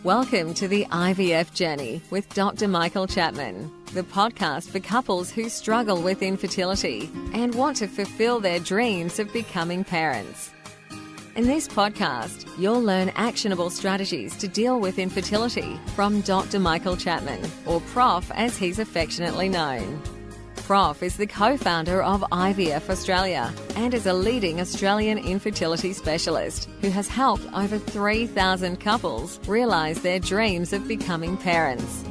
Welcome to the IVF Journey with Dr. Michael Chapman, the podcast for couples who struggle with infertility and want to fulfill their dreams of becoming parents. In this podcast, you'll learn actionable strategies to deal with infertility from Dr. Michael Chapman, or Prof as he's affectionately known. Prof is the co-founder of IVF Australia and is a leading Australian infertility specialist who has helped over 3,000 couples realise their dreams of becoming parents.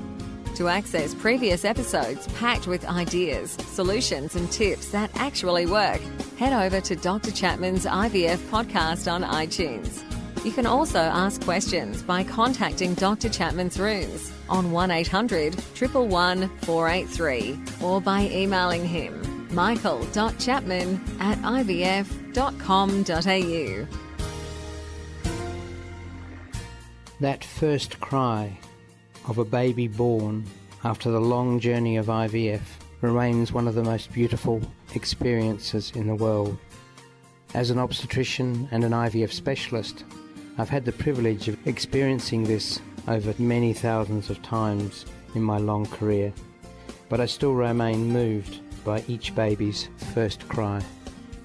To access previous episodes packed with ideas, solutions and tips that actually work, head over to Dr. Chapman's IVF podcast on iTunes. You can also ask questions by contacting Dr. Chapman's rooms on 1-800-111-483 or by emailing him michael.chapman@ivf.com.au. That first cry of a baby born after the long journey of IVF remains one of the most beautiful experiences in the world. As an obstetrician and an IVF specialist, I've had the privilege of experiencing this over many thousands of times in my long career, but I still remain moved by each baby's first cry.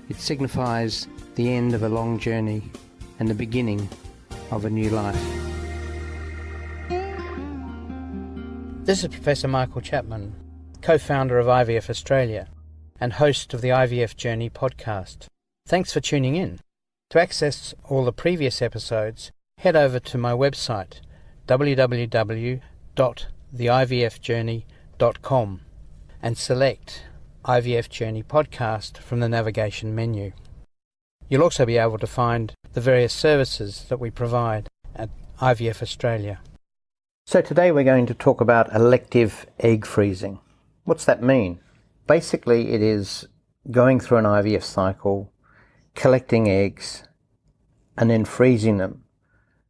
It signifies the end of a long journey and the beginning of a new life. This is Professor Michael Chapman, co-founder of IVF Australia and host of the IVF Journey podcast. Thanks for tuning in. To access all the previous episodes, head over to my website, www.theivfjourney.com, and select IVF Journey Podcast from the navigation menu. You'll also be able to find the various services that we provide at IVF Australia. So today we're going to talk about elective egg freezing. What's that mean? Basically, it is going through an IVF cycle, collecting eggs, and then freezing them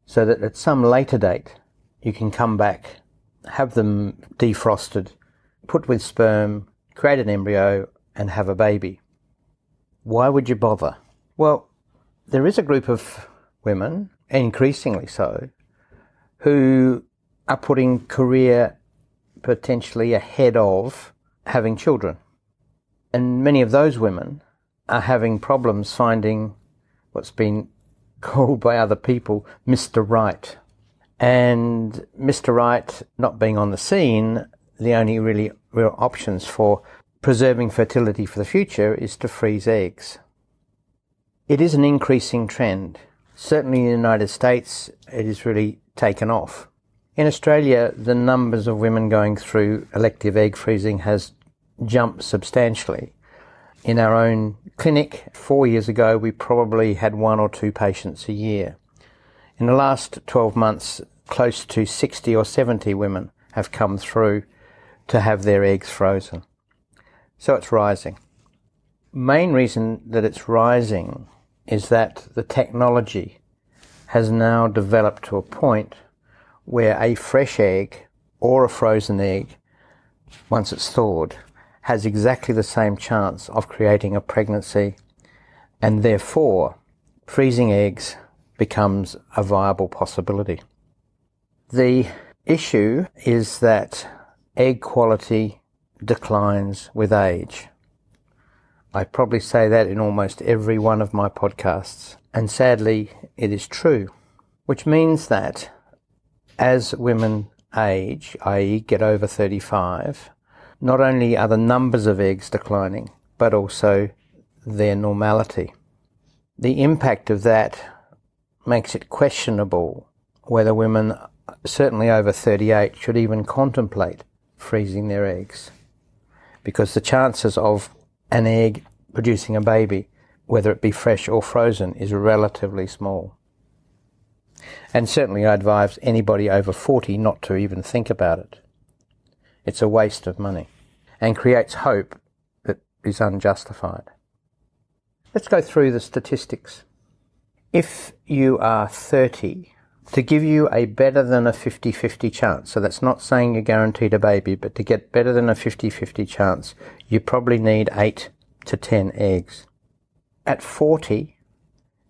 so that at some later date you can come back, have them defrosted, put with sperm, create an embryo and have a baby. Why would you bother? Well, there is a group of women, increasingly so, who are putting career potentially ahead of having children. And many of those women are having problems finding what's been called by other people Mr. Right. And Mr. Right not being on the scene, the only really real options for preserving fertility for the future is to freeze eggs. It is an increasing trend. Certainly in the United States, it has really taken off. In Australia, the numbers of women going through elective egg freezing has jumped substantially. In our own clinic, 4 years ago, we probably had 1 or 2 patients a year. In the last 12 months, close to 60 or 70 women have come through to have their eggs frozen. So it's rising. Main reason that it's rising is that the technology has now developed to a point where a fresh egg or a frozen egg, once it's thawed, has exactly the same chance of creating a pregnancy, and therefore freezing eggs becomes a viable possibility. The issue is that egg quality declines with age. I probably say that in almost every one of my podcasts, and sadly it is true, which means that as women age, i.e. get over 35, not only are the numbers of eggs declining, but also their normality. The impact of that makes it questionable whether women, certainly over 38, should even contemplate freezing their eggs, because the chances of an egg producing a baby, whether it be fresh or frozen, is relatively small. And certainly I advise anybody over 40 not to even think about it. It's a waste of money and creates hope that is unjustified. Let's go through the statistics. If you are 30, to give you a better than a 50-50 chance, so that's not saying you're guaranteed a baby, but to get better than a 50-50 chance, you probably need 8 to 10 eggs. At 40,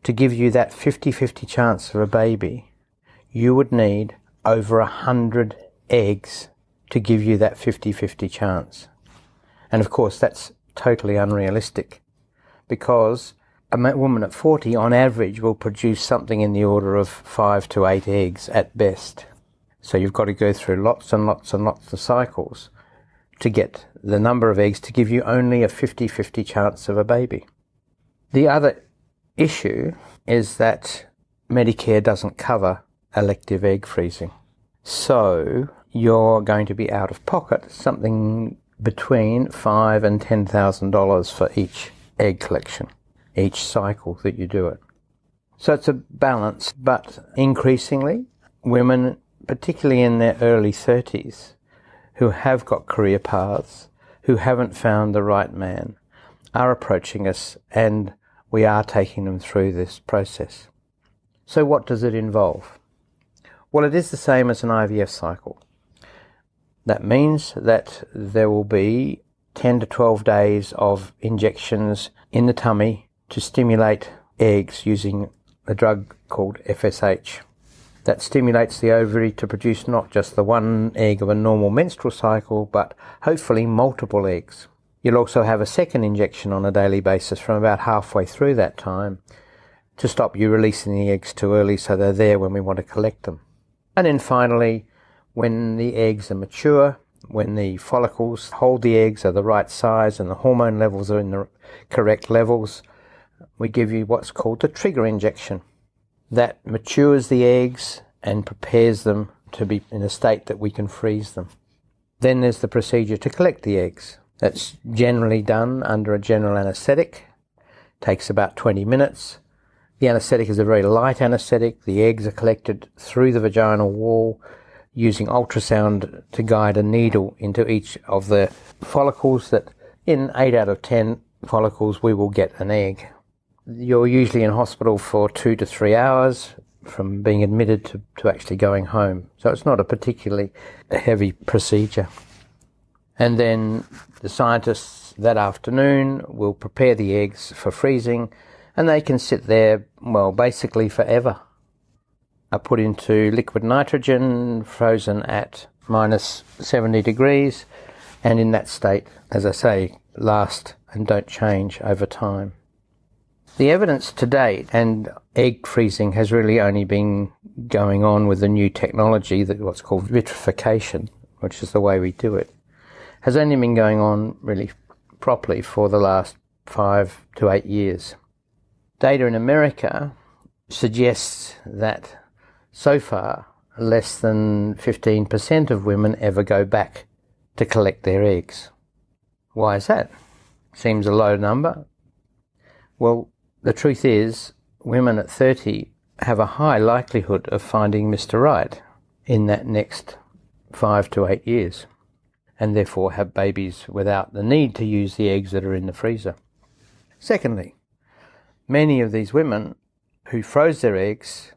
to give you that 50-50 chance of a baby, you would need over 100 eggs to give you that 50-50 chance. And of course that's totally unrealistic, because a woman at 40 on average will produce something in the order of 5 to 8 eggs at best. So you've got to go through lots and lots and lots of cycles to get the number of eggs to give you only a 50-50 chance of a baby. The other issue is that Medicare doesn't cover elective egg freezing. So you're going to be out of pocket something between $5,000 and $10,000 for each egg collection, each cycle that you do it. So it's a balance, but increasingly women, particularly in their early 30s, who have got career paths, who haven't found the right man, are approaching us, and we are taking them through this process. So what does it involve? Well, it is the same as an IVF cycle. That means that there will be 10 to 12 days of injections in the tummy to stimulate eggs using a drug called FSH. That stimulates the ovary to produce not just the one egg of a normal menstrual cycle, but hopefully multiple eggs. You'll also have a second injection on a daily basis from about halfway through that time to stop you releasing the eggs too early so they're there when we want to collect them. And then finally, when the eggs are mature, when the follicles hold the eggs are the right size and the hormone levels are in the correct levels, we give you what's called the trigger injection. That matures the eggs and prepares them to be in a state that we can freeze them. Then there's the procedure to collect the eggs. That's generally done under a general anaesthetic. Takes about 20 minutes. The anaesthetic is a very light anaesthetic. The eggs are collected through the vaginal wall using ultrasound to guide a needle into each of the follicles, that in 8 out of 10 follicles we will get an egg. You're usually in hospital for 2 to 3 hours from being admitted to actually going home. So it's not a particularly heavy procedure. And then the scientists that afternoon will prepare the eggs for freezing, and they can sit there, well, basically forever. Are put into liquid nitrogen, frozen at minus 70 degrees, and in that state, as I say, last and don't change over time. The evidence to date, and egg freezing has really only been going on with the new technology, that what's called vitrification, which is the way we do it, has only been going on really properly for the last 5 to 8 years. Data in America suggests that so far less than 15% of women ever go back to collect their eggs. Why is that? Seems a low number. Well, the truth is, women at 30 have a high likelihood of finding Mr. Right in that next 5 to 8 years, and therefore have babies without the need to use the eggs that are in the freezer. Secondly, many of these women who froze their eggs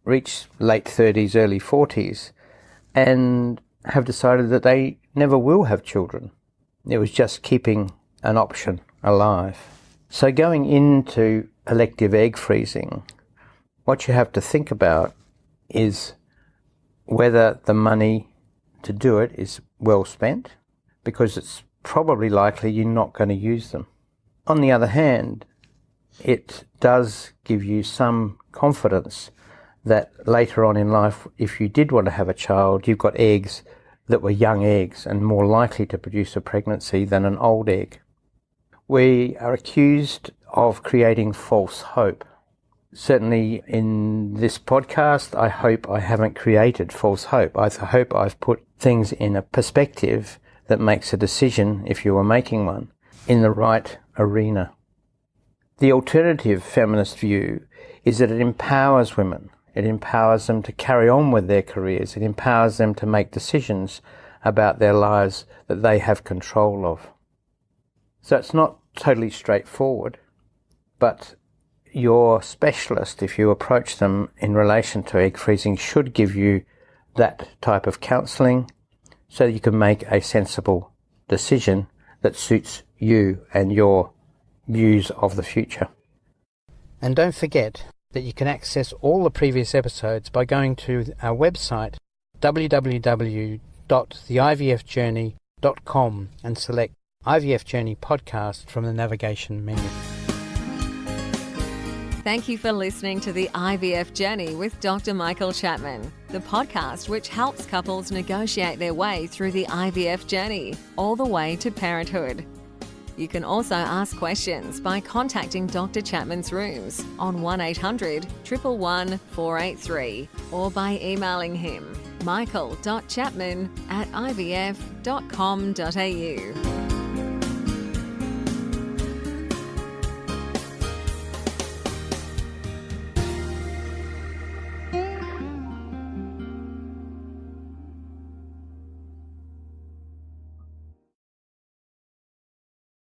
reach late 30s, early 40s, and have decided that they never will have children. It was just keeping an option alive. So going into elective egg freezing, what you have to think about is whether the money to do it is well spent, because it's probably likely you're not going to use them. On the other hand, it does give you some confidence that later on in life, if you did want to have a child, you've got eggs that were young eggs and more likely to produce a pregnancy than an old egg. We are accused of creating false hope. Certainly in this podcast, I hope I haven't created false hope. I hope I've put things in a perspective that makes a decision, if you were making one, in the right arena. The alternative feminist view is that it empowers women. It empowers them to carry on with their careers. It empowers them to make decisions about their lives that they have control of. So it's not totally straightforward, but your specialist, if you approach them in relation to egg freezing, should give you that type of counselling so you can make a sensible decision that suits you and your views of the future. And don't forget that you can access all the previous episodes by going to our website, www.theivfjourney.com and select IVF Journey Podcast from the navigation menu. Thank you for listening to the IVF Journey with Dr. Michael Chapman, the podcast which helps couples negotiate their way through the IVF journey, all the way to parenthood. You can also ask questions by contacting Dr. Chapman's rooms on 1800 111 483 or by emailing him michael.chapman@ivf.com.au.